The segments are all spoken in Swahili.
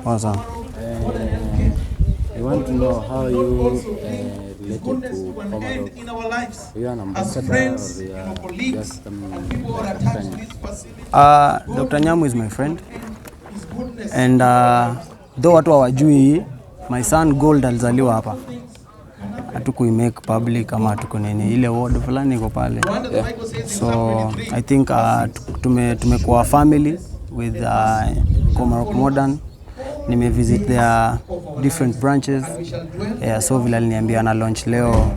Awesome. I want to know how you related to Komarok. Are you an ambassador or you are just Dr. Nyamu is my friend. And though watu hawajui, my son Gold alizaliwa hapa. Hatukuimake public ama hatukunini. Ile word fulani iko pale. So I think tumekuwa family with Komarok Modern. Nimevisit their different branches. So vile aliniambia na launch leo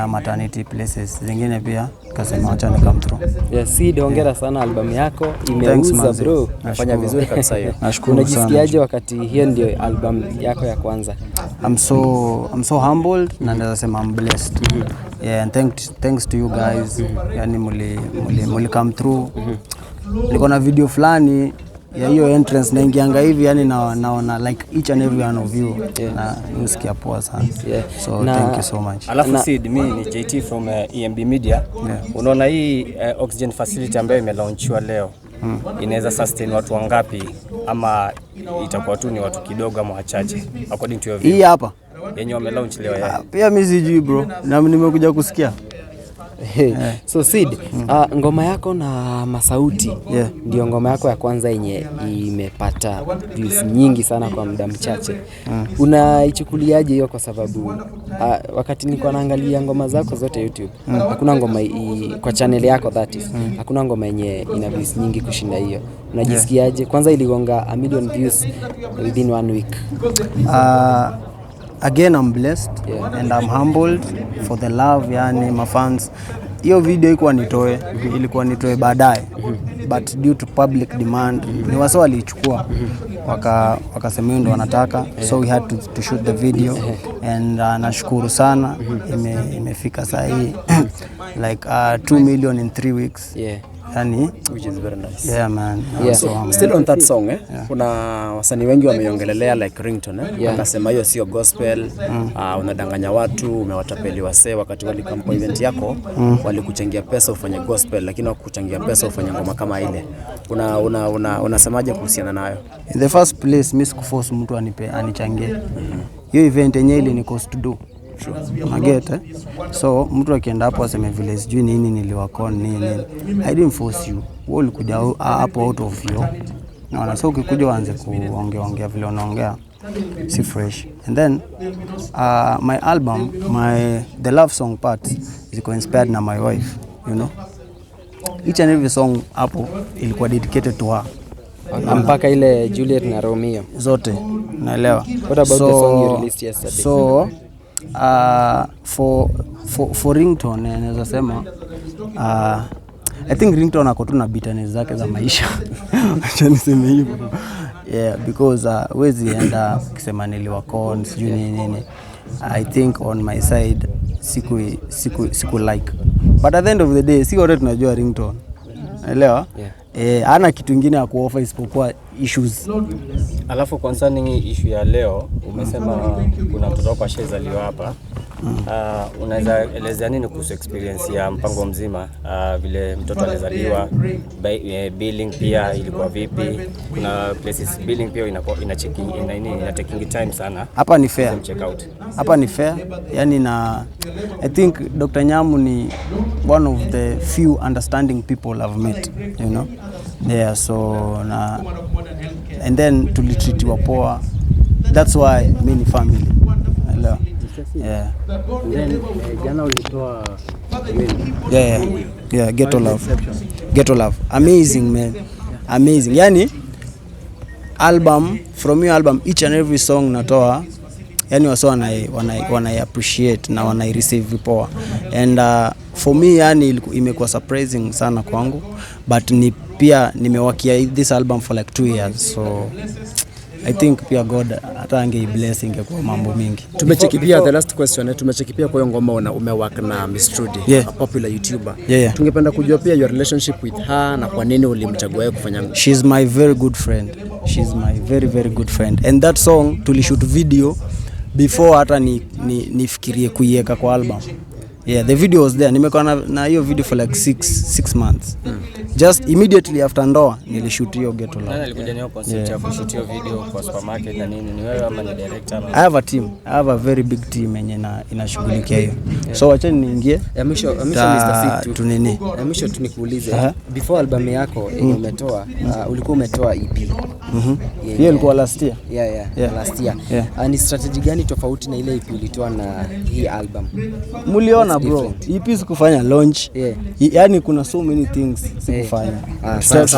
maternity places zingine pia kasema acha ni come through. Yes, Sid, hongera sana, album yako imeuza bro. Nafanya vizuri kabisa hiyo. Nashukuru sana. Unajisikiaje wakati hiyo ndio album yako ya kwanza? I'm so humbled na naweza sema I'm blessed. And thanks to you guys. Yani muli come through. Niko na video fulani ya hiyo entrance na ingianga hivi, yani naona like each and every one of you. Na nisikia poa sana. So thank you so much. Alafu Sid, mimi ni JT from EMB Media. Unaona hii oxygen facility ambayo imelaunchiwa leo inaweza sustain watu wangapi, ama itakuwa tu ni watu kidogo ama wachache according to your view? Hii hapa yenye wamelaunch leo pia mimi sijui bro, na nimekuja kusikia. So Sid, ngoma yako na Masauti ndio ngoma yako ya kwanza yenye imepata views nyingi sana kwa muda mchache. Unaichukuliaje hiyo? Kwa sababu wakati nilikuwa naangalia ngoma zako zote YouTube, hakuna ngoma kwa channel yako that is, hakuna ngoma yenye ina views nyingi kushinda hiyo. Unajisikiaje? Kwanza iligonga 1 million views within 1 week. Again, I'm blessed and I'm humbled for the love, yani my fans. Hiyo video ilikuwa nitoe baadaye, but due to public demand ni wasio walichukua wakasema ndio wanataka, so we had to shoot the video. And nashukuru sana imefika saa hii like 2 million in 3 weeks. Yani, which is very nice. Yeah man. So, still on that song kuna wasanii wengi wameongelelea like Ringtone wakasema hiyo sio gospel, unadanganya watu, umewatapeli wasee wakati walikampo event yako, walikuchangia pesa ufanye gospel lakini wakuchangia pesa ufanye ngoma kama ile. Unasemaje kuhusiana nayo? In the first place, mimi sikuforce mtu anichangie. Hiyo event yenyewe ile ni cost to do. Mageta. So mtu akienda hapo aseme vile sijui nini niliwakon nini. I didn't force you. Wewe ulikuja hapo out of you. Naona so ukikuja uanze kuongea vile unaongea si fresh. And then my album, the love song part is inspired na my wife, you know. Each and every song hapo ilikuwa dedicated to her. Mpaka ile Juliet na Romeo zote naelewa. What about the song you released yesterday? So for Ringtone naweza sema I think Ringtone ako tu na bitterness zake za maisha. Acha niseme hivyo. Because wezi enda kusema niliwakon sijui nini. I think on my side siku like, but at the end of the day si wote tunajua Ringtone. Naelewa? Hana kitu kingine ya kuoffer isipokuwa issues. Alafu concerning issue ya leo, umesema kuna mtoto wako ashazaliwa hapa. Unaweza elezea nini kuhusu experience ya mpango mzima, vile mtoto alizaliwa, billing pia ilikuwa vipi? Kuna places billing pia ina taking time sana. Hapa ni fair. Check out. Hapa ni fair. Yani na I think Dr. Nyamu ni one of the few understanding people I've met, you know. So and then tulitreatiwa poa. That's why many family. Hello. Jana ulitoa Ghetto Love. Amazing man. Amazing. Yani album, from your album, each and every song natoa, yani wasa wana appreciate na wana receive poa. And for me yani imekuwa surprising sana kwangu, but pia nimewakia this album for like 2 years, so I think pia God hata ange blessing kwa mambo mingi. Tumecheki pia the last question, tumecheki pia kwa ngoma umework na Miss Trudy, a popular YouTuber. Tungependa kujua pia your relationship with her na kwa nini ulimchagua kufanya. She's my very good friend. She's my very very good friend. And that song tulishoot video before hata nifikirie kuiweka kwa album. Yeah, the video was there. Nimekuwa na hiyo video for like 6 months. Just immediately after ndoa nilishoot hiyo Ghetto Love. Nani alikuja nayo concept ya kushoot hiyo video kwa supermarket na nini? Ni wewe ama ni director? I have a team. I have a very big team yenye inashughulikia hiyo. So acha niingie. Mwisho Mr. Sid tunini. Mwisho tunikuulize. Before album yako yenye umetoa, ulikuwa umetoa EP. Hiyo ilikuwa last year. Yeah. Last year. Ni strategy gani tofauti na ile EP ulitoa na hii album? Muliona bro, EP sikufanya launch. Yaani kuna so many things sikufanya. Thanks.